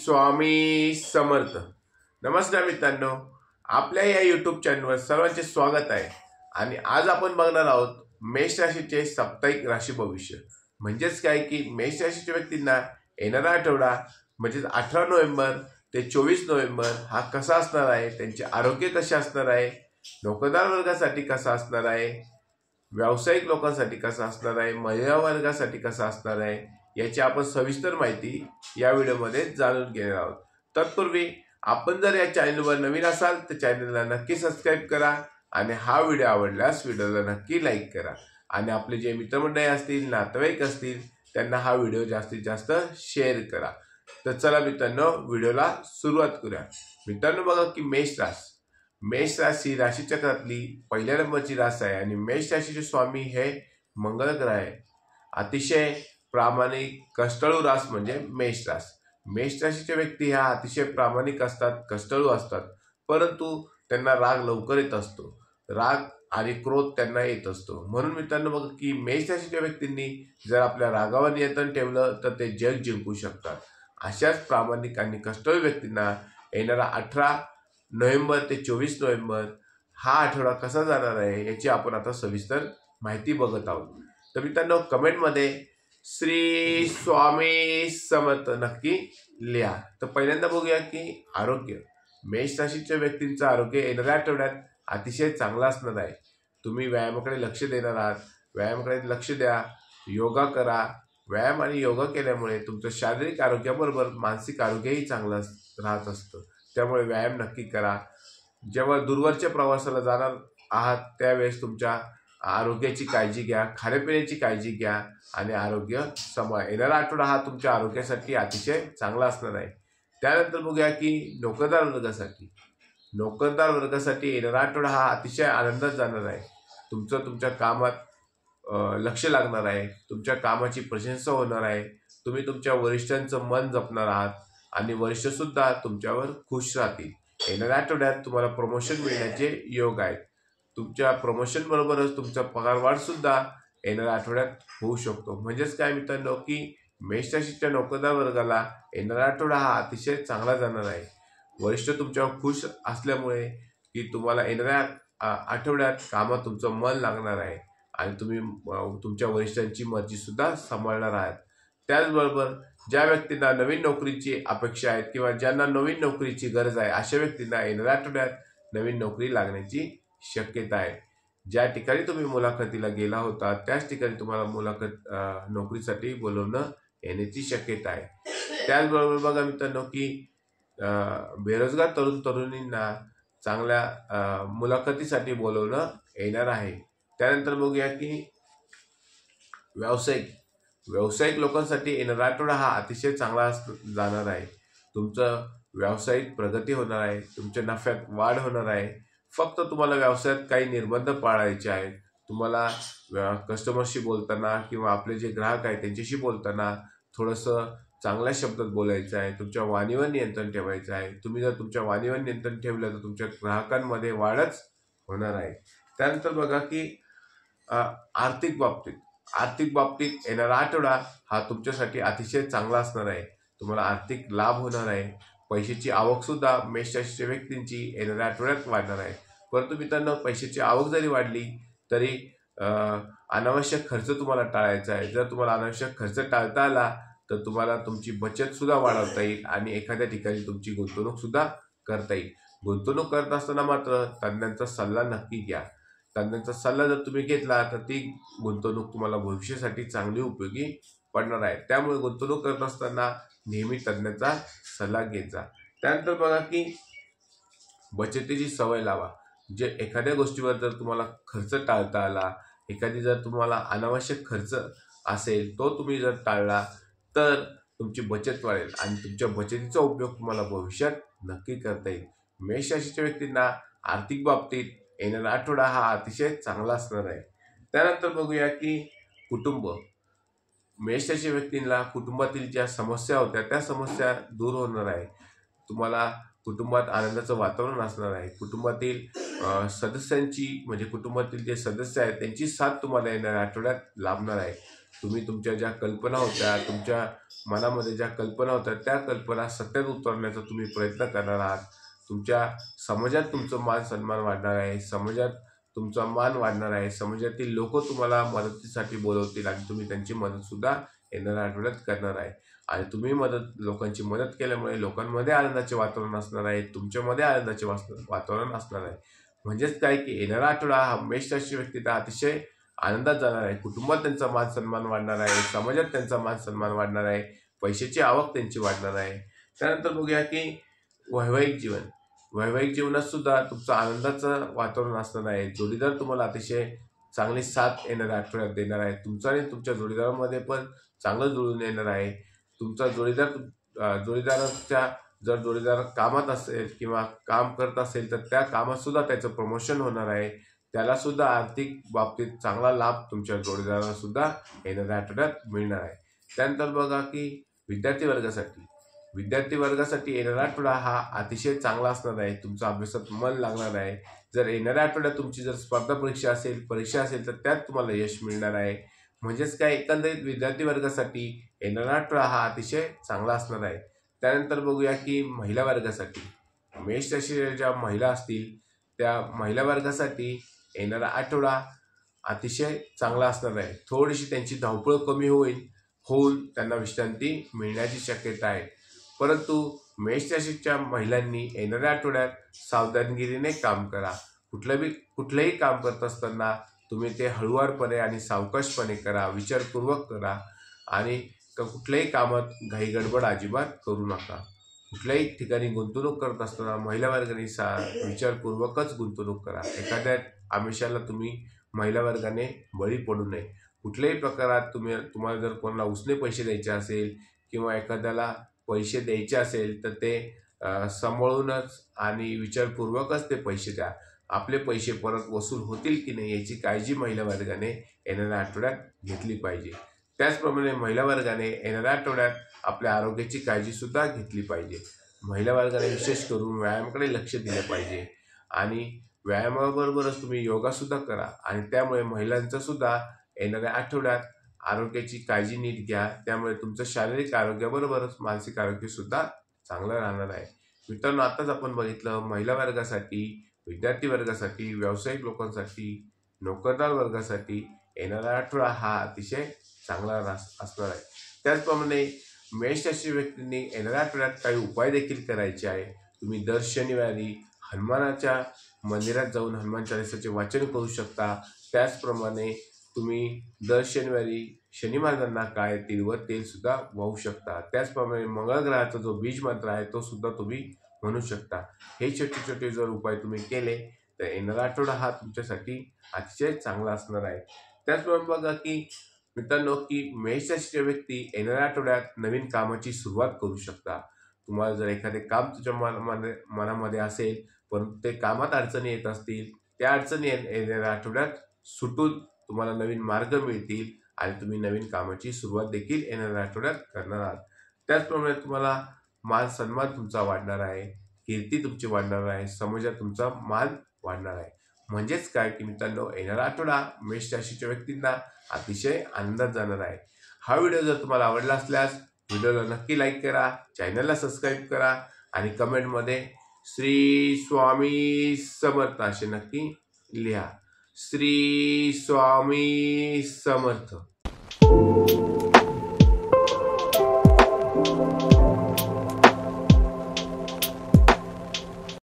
स्वामी समर्थ। नमस्कार मित्रांनो, आपल्या या यूट्यूब चॅनलवर सर्वांचे स्वागत आहे। आणि आज आपण बघणार आहोत मेष राशीचे साप्ताहिक राशी भविष्य। म्हणजेच काय की मेष राशीच्या व्यक्तींना येणारा आठवडा म्हणजे 18 नोव्हेंबर ते 24 नोव्हेंबर हा कसा असणार आहे, त्यांचे आरोग्य कसे असणार आहे, नोकरदार वर्गासाठी कसा असणार आहे, व्यावसायिक लोकांसाठी कसा असणार आहे, महिला वर्गासाठी कसा असणार आहे, याची आपण सविस्तर माहिती या व्हिडिओमध्ये जाणून घेणार आहोत। तत्पूर्वी आपण जर या चॅनलवर नवीन असाल तर चॅनलला नक्की सबस्क्राईब करा आणि हा व्हिडिओ आवडल्यास व्हिडिओला नक्की लाईक करा आणि आपले जे मित्रमंडळी असतील, नातेवाईक असतील त्यांना हा व्हिडिओ जास्तीत जास्त शेअर करा। तर चला मित्रांनो, व्हिडिओला सुरुवात करूया। मित्रांनो बघा की मेष राशी राशीचक्रातली पहिल्या नंबरची रास आहे आणि मेष राशीचे स्वामी हे मंगळ ग्रह आहे। अतिशय प्रामाणिक कष्टाळू रास म्हणजे मेष रास। मेष राशीचे व्यक्ती ह्या अतिशय प्रामाणिक असतात, कष्टाळू असतात, परंतु त्यांना राग लवकर येत असतो, राग आणि क्रोध त्यांना येत असतो। म्हणून मित्रांनो बघा की मेष राशीच्या व्यक्तींनी जर आपल्या रागावर नियंत्रण ठेवलं तर ते जग जिंकू शकतात। अशाच प्रामाणिक आणि कष्टाळू व्यक्तींना येणारा 18 नोव्हेंबर ते 24 नोव्हेंबर हा आठवडा कसा जाणार आहे याची आपण आता सविस्तर माहिती बघत आहोत। तर मित्रांनो कमेंटमध्ये श्री स्वामी समर्थ नक्की लिहा। तर पहिल्यांदा बघूया की आरोग्य। मेष राशीच्या व्यक्तींचं आरोग्य येणाऱ्या आठवड्यात अतिशय चांगलं असणार आहे। तुम्ही व्यायामाकडे लक्ष देणार आहात, व्यायामाकडे लक्ष द्या, योगा करा। व्यायाम आणि योगा केल्यामुळे तुमचं शारीरिक आरोग्याबरोबर मानसिक आरोग्यही चांगलं राहत असतं, त्यामुळे व्यायाम नक्की करा। जेव्हा दूरवरच्या प्रवासाला जाणार आहात त्यावेळेस तुमच्या आरोग्याची काळजी घ्या, खाण्यापिण्याची काळजी घ्या आणि आरोग्य सांभाळा। येणारा आठवडा हा तुमच्या आरोग्यासाठी अतिशय चांगला असणार आहे। त्यानंतर बघूया की नोकरदार वर्गासाठी येणारा आठवडा हा अतिशय आनंदात जाणार आहे। तुमच्या कामात लक्ष लागणार आहे, तुमच्या कामाची प्रशंसा होणार आहे, तुम्ही तुमच्या वरिष्ठांचं मन जपणार आहात आणि वरिष्ठ सुद्धा तुमच्यावर खुश राहतील। येणाऱ्या आठवड्यात तुम्हाला प्रमोशन मिळण्याचे योग आहेत। तुमच्या प्रमोशन बरोबरच तुमचा पगारवाढ सुद्धा येणाऱ्या आठवड्यात होऊ शकतो। म्हणजेच काय मित्रांनो की मेष राशीच्या नोकरदार वर्गाला येणारा आठवडा हा अतिशय चांगला जाणार आहे। वरिष्ठ तुमच्यावर खुश असल्यामुळे की तुम्हाला येणाऱ्या आठवड्यात कामात तुमचं मन लागणार आहे आणि तुम्ही तुमच्या वरिष्ठांची मर्जी सुद्धा सांभाळणार आहात। त्याचबरोबर ज्या व्यक्तींना नवीन नोकरीची अपेक्षा आहे किंवा ज्यांना नवीन नोकरीची गरज आहे अशा व्यक्तींना येणाऱ्या आठवड्यात नवीन नोकरी लागण्याची शक्यता आहे। ज्या ठिकाणी तुम्ही मुलाखतीला गेला होता त्याच ठिकाणी तुम्हाला नोकरीसाठी बोलवणं येण्याची शक्यता आहे। त्याचबरोबर बघा मित्रांनो की बेरोजगार तरुणींना चांगल्या मुलाखतीसाठी बोलवणं येणार आहे। त्यानंतर बघूया की व्यावसायिक लोकांसाठी येणारा आठवडा हा अतिशय चांगला जाणार आहे। तुमचं व्यावसायिक प्रगती होणार आहे, तुमच्या नफ्यात वाढ होणार आहे। फक्त तुम्हाला व्यवसायात काही निर्बंध पाळायचे आहेत। तुम्हाला कस्टमरशी बोलताना किंवा आपले जे ग्राहक आहेत त्यांच्याशी बोलताना थोडंसं चांगल्या शब्दात बोलायचं आहे, तुमच्या वाणीवर नियंत्रण ठेवायचं आहे। तुम्ही जर तुमच्या वाणीवर नियंत्रण ठेवलं तर तुमच्या ग्राहकांमध्ये वाढच होणार आहे। त्यानंतर बघा की आर्थिक बाबतीत येणारा आठवडा हा तुमच्यासाठी अतिशय चांगला असणार आहे। तुम्हाला आर्थिक लाभ होणार आहे। पैशाची आवक सुद्धा मेष राशीच्या व्यक्तींची येणाऱ्या आठवड्यात वाढणार आहे। परंतु मित्रांनो पैशाची आवक जरी वाढली तरी अनावश्यक खर्च तुम्हाला टाळायचा आहे। जर तुम्हाला अनावश्यक खर्च टाळता आला तर तुम्हाला तुमची बचत सुद्धा वाढवता येईल आणि एखाद्या ठिकाणी तुमची गुंतवणूक सुद्धा करता येईल। गुंतवणूक करत असताना मात्र तज्ञांचा सल्ला नक्की घ्या। तज्ञांचा सल्ला जर तुम्ही घेतला तर ती गुंतवणूक तुम्हाला भविष्यासाठी चांगली उपयोगी पडणार आहे। त्यामुळे गुंतवणूक करत असताना नेहमी तज्ञांचा सल्ला घेत जा। त्यानंतर बघा की बचतीची सवय लावा। जे एखाद्या गोष्टीवर जर तुम्हाला खर्च टाळता आला, एखादी जर तुम्हाला अनावश्यक खर्च असेल तो तुम्ही जर टाळला तर तुमची बचत वाढेल आणि तुमच्या बचतीचा उपयोग तुम्हाला भविष्यात नक्की करता येईल। मेष राशीच्या व्यक्तींना आर्थिक बाबतीत येणारा आठवडा हा अतिशय चांगला असणार आहे। त्यानंतर बघूया की कुटुंब। मेष राशीच्या व्यक्तींना कुटुंबातील ज्या समस्या होत्या त्या समस्या दूर होणार आहे। तुम्हाला कुटुंबात आनंदाचं वातावरण असणार आहे। कुटुंबातील सदस्यांची म्हणजे कुटुंबातील जे सदस्य आहेत त्यांची साथ तुम्हाला येणाऱ्या आठवड्यात लाभणार आहे। तुम्ही तुमच्या ज्या कल्पना होत्या, तुमच्या मनामध्ये ज्या कल्पना होत्या त्या कल्पना सत्यात उतरण्याचा तुम्ही प्रयत्न करणार आहात. तुमच्या समाजात तुमचं मान सन्मान वाढणार आहे, समाजात तुमचा मान वाढणार आहे, समाजातील लोक तुम्हाला मदतीसाठी बोलवतील आणि तुम्ही त्यांची मदतसुद्धा येणाऱ्या आठवड्यात करणार आहे. आणि तुम्ही लोकांची मदत केल्यामुळे लोकांमध्ये आनंदाचे वातावरण असणार आहे, तुमच्यामध्ये आनंदाचे वातावरण असणार आहे. म्हणजेच काय की येणारा आठवडा हा मेष राशी व्यक्तीचा अतिशय आनंदात जाणार आहे. कुटुंबात त्यांचा मान सन्मान वाढणार आहे, समाजात त्यांचा मान सन्मान वाढणार आहे, पैशाची आवक त्यांची वाढणार आहे. त्यानंतर बघूया की वैवाहिक जीवनात सुद्धा तुमचं आनंदाचं वातावरण असणार आहे. जोडीदार तुम्हाला अतिशय चांगली साथ येणाऱ्या आठवड्यात देणार आहे. तुमचा आणि तुमच्या जोडीदारामध्ये पण चांगलं जुळून येणार आहे. तुमचा जोडीदाराच्या जर जोडीदार कामात असेल किंवा काम करत असेल तर त्या कामात सुद्धा त्याचं प्रमोशन होणार आहे. त्याला सुद्धा आर्थिक बाबतीत चांगला लाभ तुमच्या जोडीदाराला सुद्धा येणाऱ्या आठवड्यात मिळणार आहे. त्यानंतर बघा की विद्यार्थी वर्गासाठी येणारा आठवडा हा अतिशय चांगला असणार आहे. तुमचा अभ्यासात मन लागणार आहे. जर येणाऱ्या आठवड्यात तुमची जर स्पर्धा परीक्षा असेल तर त्यात तुम्हाला यश मिळणार आहे. म्हणजेच काय एकंदरीत विद्यार्थी वर्गासाठी येणारा आठवडा हा अतिशय चांगला असणार आहे. त्यानंतर बघूया की महिला वर्गासाठी, मेष राशीच्या ज्या महिला असतील त्या महिला वर्गासाठी येणारा आठवडा अतिशय चांगला असणार आहे. थोडीशी त्यांची धावपळ कमी होऊन त्यांना विश्रांती मिळण्याची शक्यता आहे. परंतु मेष राशीच्या महिलांनी येणाऱ्या आठवड्यात सावधानगिरीने काम करा. कुठलंही काम करत असताना तुम्ही ते हळुवारपणे आणि सावकाशपणे करा, विचारपूर्वक करा आणि कुठल्याही कामात घाई गडबड अजिबात करू नका. कुठल्याही ठिकाणी गुंतवणूक करत असताना महिला वर्गाने विचारपूर्वकच गुंतवणूक करा. एखाद्या आमिषाला तुम्ही महिला वर्गाने बळी पडू नये. कुठल्याही प्रकारात तुम्हाला जर कोणाला उसने पैसे द्यायचे असेल किंवा एखाद्याला पैसे द्यायचे असेल तर ते सांभाळूनच आणि विचारपूर्वकच ते पैसे द्या. आपले पैसे परत वसूल होतील की नाही याची काळजी महिला वर्गाने येणाऱ्या आठवड्यात घेतली पाहिजे. त्याचप्रमाणे महिला वर्गाने येणाऱ्या आठवड्यात आपल्या आरोग्याची काळजी सुद्धा घेतली पाहिजे. महिला वर्गाने विशेष करून व्यायामाकडे लक्ष दिले पाहिजे आणि व्यायामाबरोबरच तुम्ही योगा सुद्धा करा आणि त्यामुळे महिलांचं सुद्धा येणाऱ्या आठवड्यात आरोग्याची काळजी नीट घ्या. त्यामुळे तुमचं शारीरिक आरोग्याबरोबरच मानसिक आरोग्य सुद्धा चांगलं राहणार आहे. मित्रांनो, आताच आपण बघितलं महिला वर्गासाठी, विद्यार्थी वर्गासाठी, व्यावसायिक लोकांसाठी, नोकरदार वर्गासाठी येणारा आठवडा हा अतिशय चांगला असणार आहे. त्याचप्रमाणे मेष राशी व्यक्तींनी येणाऱ्या आठवड्यात काही उपाय देखील करायचे आहे. तुम्ही दर शनिवारी हनुमानाच्या मंदिरात जाऊन हनुमान चालीसाचे वाचन करू शकता. त्याचप्रमाणे तुम्ही दर शनिवारी शनी महाराजांना काळे तिळ व तेल सुद्धा वाहू शकता. त्याचप्रमाणे मंगळ ग्रहाचा जो बीज मंत्र आहे तो सुद्धा तुम्ही म्हणू शकता. हे छोटे छोटे जर उपाय तुम्ही केले तर येणारा आठवडा हा तुमच्यासाठी अतिशय चांगला असणार आहे. त्याचप्रमाणे बघा की मित्रांनो की मेष राशीच्या व्यक्ती येणाऱ्या आठवड्यात नवीन कामाची सुरुवात करू शकता. तुम्हाला जर एखादे काम तुमच्या मनामध्ये असेल परंतु ते कामात अडचणी येत असतील, त्या अडचणी येणाऱ्या आठवड्यात सुटून तुम्हाला नवीन मार्ग मिळतील आणि तुम्ही नवीन कामाची सुरुवात देखील येणाऱ्या आठवड्यात करणार आहात. त्याचप्रमाणे तुम्हाला मान सन्मान तुमचा वाढणार आहे, कीर्ती तुमची वाढणार आहे, समाजात तुमचा मान वाढणार आहे. म्हणजेच काय की मित्रांनो येणारा आठवडा मेष राशीच्या व्यक्तींना अतिशय आनंदात जाणार आहे. हा व्हिडिओ जर तुम्हाला आवडला असल्यास व्हिडिओला नक्की लाईक करा, चॅनलला सबस्क्राईब करा आणि कमेंटमध्ये श्री स्वामी समर्थ असे नक्की लिहा. श्री स्वामी समर्थ.